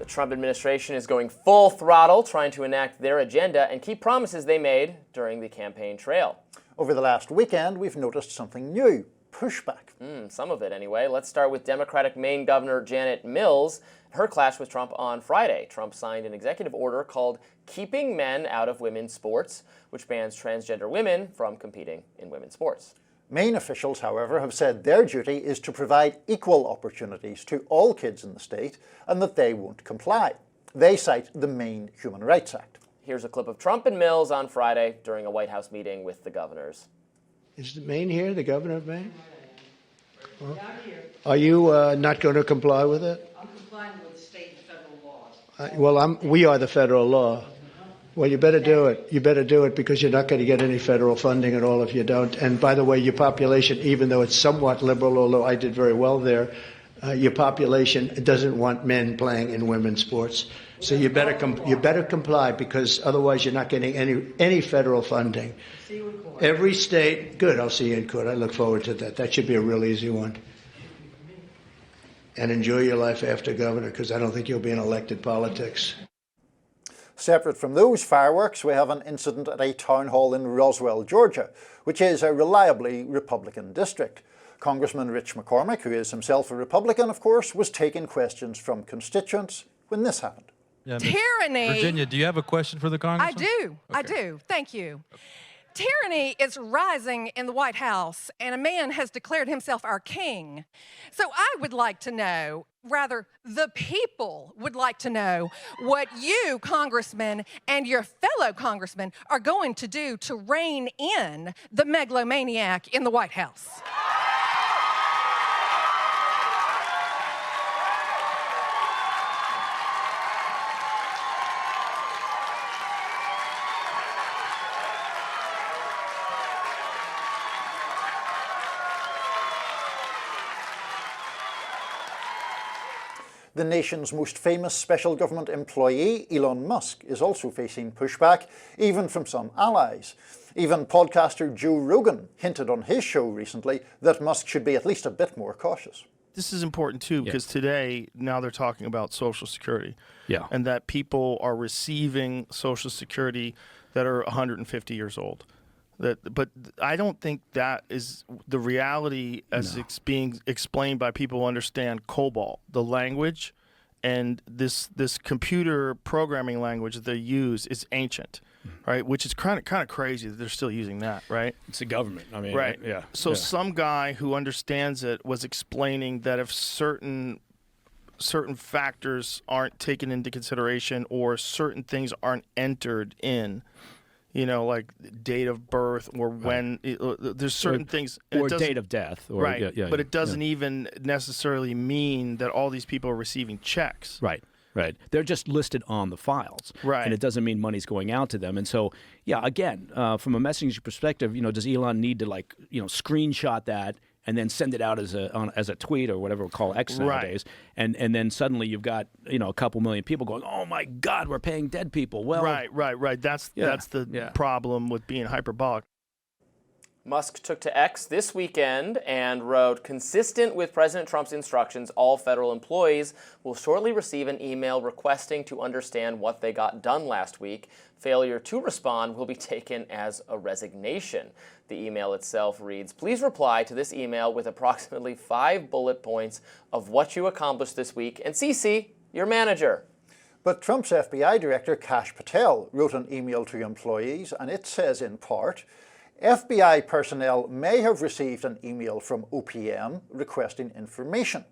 Trump administration is going full throttle trying to enact their agenda and keep promises they made during the campaign trail. Over the last weekend, we've noticed something new: pushback. Some of it anyway. Let's start with Democratic Maine Governor Janet Mills. Her clash with Trump on Friday. Trump signed an executive order called Keeping Men Out of Women's Sports, which bans transgender women from competing in women's sports. Maine officials, however, have said their duty is to provide equal opportunities to all kids in the state and that they won't comply. They cite the Maine Human Rights Act. Here's a clip of Trump and Mills on Friday during a White House meeting with the governors. Is Maine here, the governor of Maine? Well, are you not going to comply with it? I'm complying with state and federal laws. We are the federal law. Well, you better do it. You better do it because you're not going to get any federal funding at all if you don't. And by the way, your population, even though it's somewhat liberal, although I did very well there, your population doesn't want men playing in women's sports. So you better comply because otherwise you're not getting any federal funding. See you in court. Every state, good. I'll see you in court. I look forward to that. That should be a real easy one. And enjoy your life after governor because I don't think you'll be in elected politics. Separate from those fireworks, we have an incident at a town hall in Roswell, Georgia, which is a reliably Republican district. Congressman Rich McCormick, who is himself a Republican, of course, was taking questions from constituents when this happened. Yeah, Tyranny. Virginia, do you have a question for the congressman? I do. Okay. I do. Thank you. Tyranny is rising in the White House, and a man has declared himself our king. So I would like to know, rather, the people would like to know what you, congressmen, and your fellow congressmen are going to do to rein in the megalomaniac in the White House. The nation's most famous special government employee, Elon Musk, is also facing pushback, even from some allies. Even podcaster Joe Rogan hinted on his show recently that Musk should be at least a bit more cautious. This is important too because today, now they're talking about Social Security. Yeah. And that people are receiving Social Security that are 150 years old. But I don't think that is the reality as it's being explained by people who understand COBOL, the language, and this computer programming language that they use is ancient, right? Which is kind of crazy that they're still using that, right? It's the government. I mean, right. Yeah. So some guy who understands it was explaining that if certain factors aren't taken into consideration or certain things aren't entered in, you know, like date of birth or when there's certain things, or date of death, or, right? But it doesn't even necessarily mean that all these people are receiving checks, right? Right. They're just listed on the files, right? And it doesn't mean money's going out to them. And so, yeah, again, from a messaging perspective, you know, does Elon need to screenshot that and then send it out as a tweet or whatever we call X nowadays, and then suddenly you've got a couple million people going, oh my God, we're paying dead people. Well, right. That's the problem with being hyperbolic. Musk took to X this weekend and wrote, consistent with President Trump's instructions, all federal employees will shortly receive an email requesting to understand what they got done last week. Failure to respond will be taken as a resignation. The email itself reads, please reply to this email with approximately 5 bullet points of what you accomplished this week and CC your manager. But Trump's FBI director, Kash Patel, wrote an email to employees, and it says in part, FBI personnel may have received an email from OPM requesting information.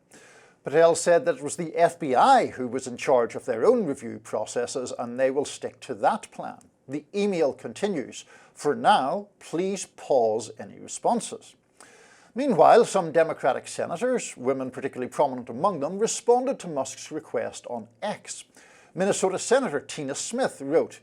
Patel said that it was the FBI who was in charge of their own review processes and they will stick to that plan. The email continues, for now, please pause any responses. Meanwhile, some Democratic senators, women particularly prominent among them, responded to Musk's request on X. Minnesota Senator Tina Smith wrote,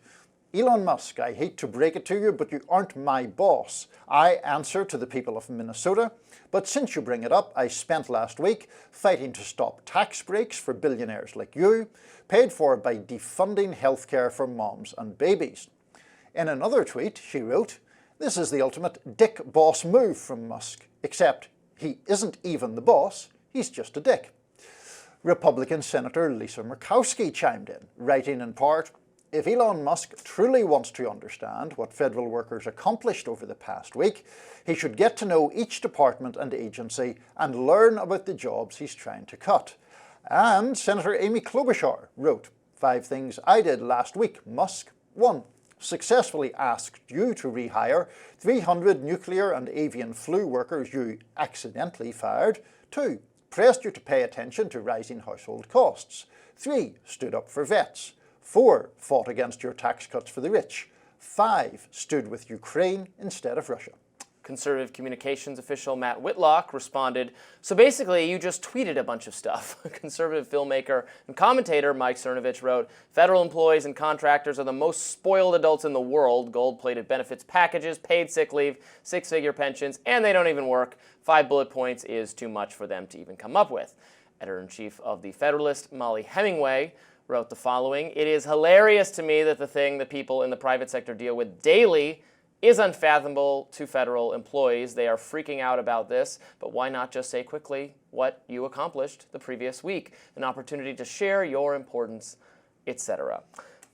Elon Musk, I hate to break it to you, but you aren't my boss. I answer to the people of Minnesota, but since you bring it up, I spent last week fighting to stop tax breaks for billionaires like you, paid for by defunding healthcare for moms and babies. In another tweet, she wrote, this is the ultimate dick boss move from Musk, except he isn't even the boss, he's just a dick. Republican Senator Lisa Murkowski chimed in, writing in part, "If Elon Musk truly wants to understand what federal workers accomplished over the past week, he should get to know each department and agency and learn about the jobs he's trying to cut." And Senator Amy Klobuchar wrote, "5 things I did last week, Musk. 1. Successfully asked you to rehire 300 nuclear and avian flu workers you accidentally fired. 2. Pressed you to pay attention to rising household costs. 3. Stood up for vets. 4. Fought against your tax cuts for the rich. 5. Stood with Ukraine instead of Russia." Conservative communications official Matt Whitlock responded, "So basically, you just tweeted a bunch of stuff." Conservative filmmaker and commentator Mike Cernovich wrote, "Federal employees and contractors are the most spoiled adults in the world. Gold-plated benefits packages, paid sick leave, 6-figure pensions, and they don't even work. 5 bullet points is too much for them to even come up with." Editor-in-chief of The Federalist, Molly Hemingway, wrote the following, "It is hilarious to me that the thing that people in the private sector deal with daily is unfathomable to federal employees. They are freaking out about this, but why not just say quickly what you accomplished the previous week? An opportunity to share your importance, etc."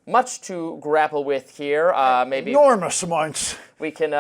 Much to grapple with here. Maybe enormous amounts. We can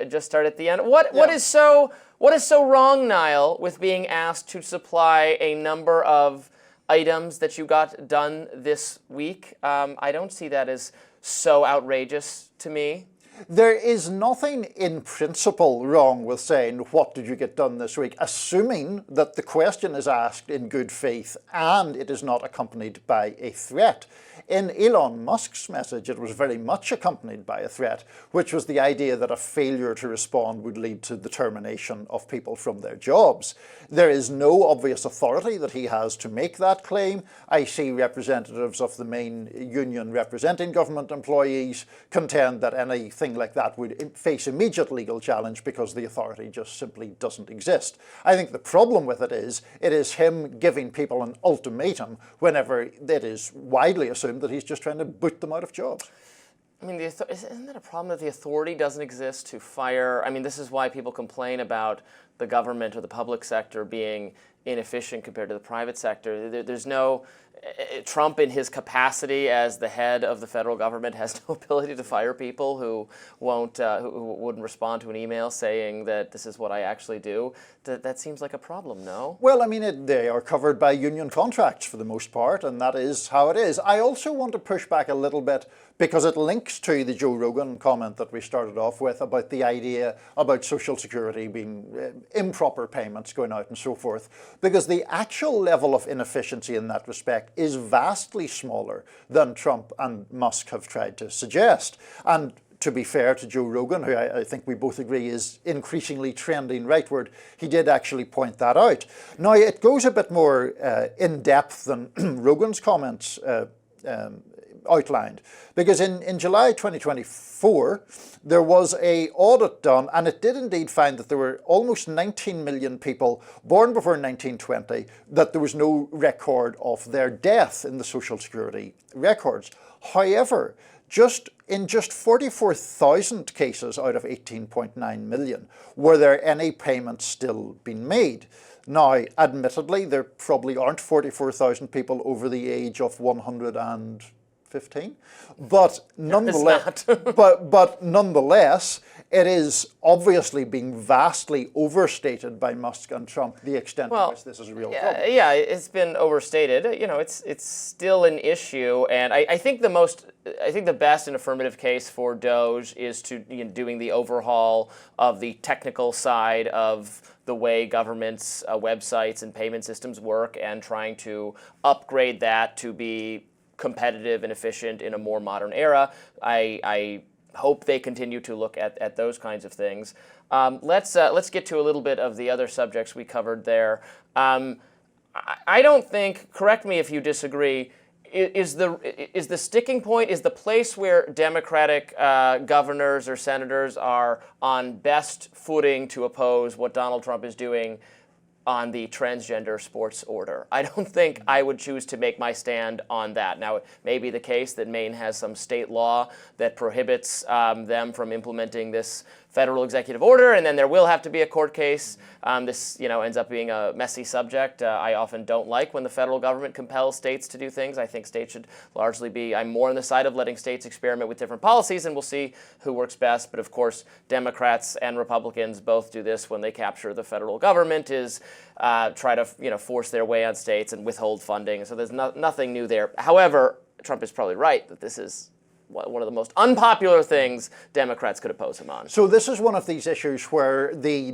just start at the end. What is so wrong, Niall, with being asked to supply a number of items that you got done this week? I don't see that as so outrageous to me. There is nothing in principle wrong with saying, "What did you get done this week?" assuming that the question is asked in good faith and it is not accompanied by a threat. In Elon Musk's message, it was very much accompanied by a threat, which was the idea that a failure to respond would lead to the termination of people from their jobs. There is no obvious authority that he has to make that claim. I see representatives of the Maine union representing government employees contend that anything like that would face immediate legal challenge because the authority just simply doesn't exist. I think the problem with it is him giving people an ultimatum whenever it is widely assumed that he's just trying to boot them out of jobs. I mean, isn't that a problem that the authority doesn't exist to fire? I mean, this is why people complain about the government or the public sector being inefficient compared to the private sector. There's no Trump, in his capacity as the head of the federal government, has no ability to fire people who wouldn't respond to an email saying that this is what I actually do. That seems like a problem, no? Well, I mean, they are covered by union contracts for the most part, and that is how it is. I also want to push back a little bit because it links to the Joe Rogan comment that we started off with about the idea about Social Security being improper payments going out and so forth, because the actual level of inefficiency in that respect is vastly smaller than Trump and Musk have tried to suggest. And to be fair to Joe Rogan, who I think we both agree is increasingly trending rightward, he did actually point that out. Now, it goes a bit more in depth than Rogan's comments outlined, because in July 2024 there was an audit done, and it did indeed find that there were almost 19 million people born before 1920 that there was no record of their death in the Social Security records. However, in just 44,000 cases out of 18.9 million were there any payments still being made. Now, admittedly, there probably aren't 44,000 people over the age of 115, but nonetheless, but nonetheless, it is obviously being vastly overstated by Musk and Trump the extent to which this is a real problem. Yeah, it's been overstated. You know, it's still an issue, and I think the best and affirmative case for DOGE is to doing the overhaul of the technical side of the way government's websites and payment systems work, and trying to upgrade that to be competitive and efficient in a more modern era. I hope they continue to look at those kinds of things. Let's get to a little bit of the other subjects we covered there. I don't think, correct me if you disagree, is the sticking point, is the place where Democratic governors or senators are on best footing to oppose what Donald Trump is doing on the transgender sports order. I don't think I would choose to make my stand on that. Now, it may be the case that Maine has some state law that prohibits them from implementing this federal executive order, and then there will have to be a court case. This, ends up being a messy subject. I often don't like when the federal government compels states to do things. I think states should largely be, I'm more on the side of letting states experiment with different policies, and we'll see who works best. But of course, Democrats and Republicans both do this when they capture the federal government, is try to, force their way on states and withhold funding. So there's nothing new there. However, Trump is probably right that this is one of the most unpopular things Democrats could oppose him on. So this is one of these issues where the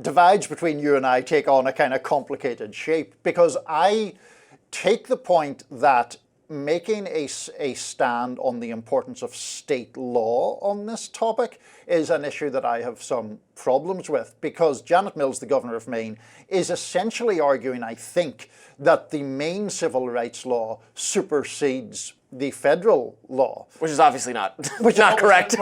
divides between you and I take on a kind of complicated shape, because I take the point that making a stand on the importance of state law on this topic is an issue that I have some problems with, because Janet Mills, the governor of Maine, is essentially arguing, I think, that the Maine civil rights law supersedes the federal law. Which is obviously not correct.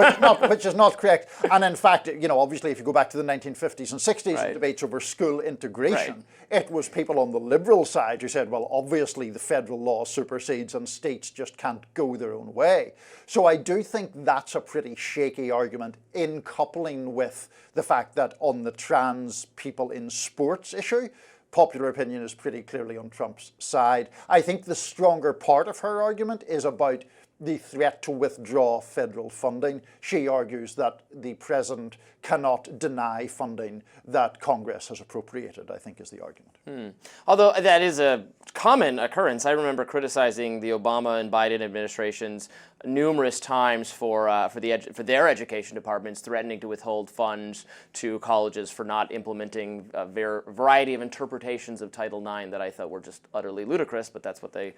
Which is not correct. And in fact, obviously if you go back to the 1950s and 60s and debates over school integration, it was people on the liberal side who said, well, obviously the federal law supersedes and states just can't go their own way. So I do think that's a pretty shaky argument, in coupling with the fact that on the trans people in sports issue, popular opinion is pretty clearly on Trump's side. I think the stronger part of her argument is about the threat to withdraw federal funding. She argues that the president cannot deny funding that Congress has appropriated, I think is the argument. Although that is a common occurrence. I remember criticizing the Obama and Biden administrations numerous times for their education departments threatening to withhold funds to colleges for not implementing a variety of interpretations of Title IX that I thought were just utterly ludicrous, but that's what they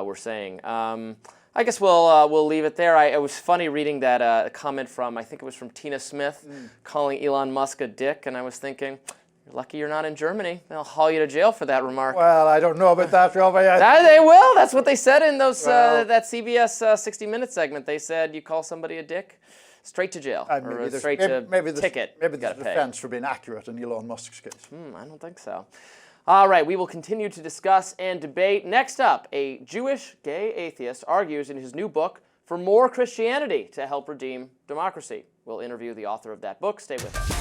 were saying. I guess we'll leave it there. It was funny reading that comment from, I think it was from Tina Smith, calling Elon Musk a dick, and I was thinking, you're lucky you're not in Germany. They'll haul you to jail for that remark. Well, I don't know about that, Robby. They will. That's what they said in those that CBS 60 Minutes segment. They said you call somebody a dick, straight to jail, or straight to ticket. Maybe there's a defense for being accurate in Elon Musk's case. I don't think so. All right, we will continue to discuss and debate. Next up, a Jewish gay atheist argues in his new book for more Christianity to help redeem democracy. We'll interview the author of that book. Stay with us.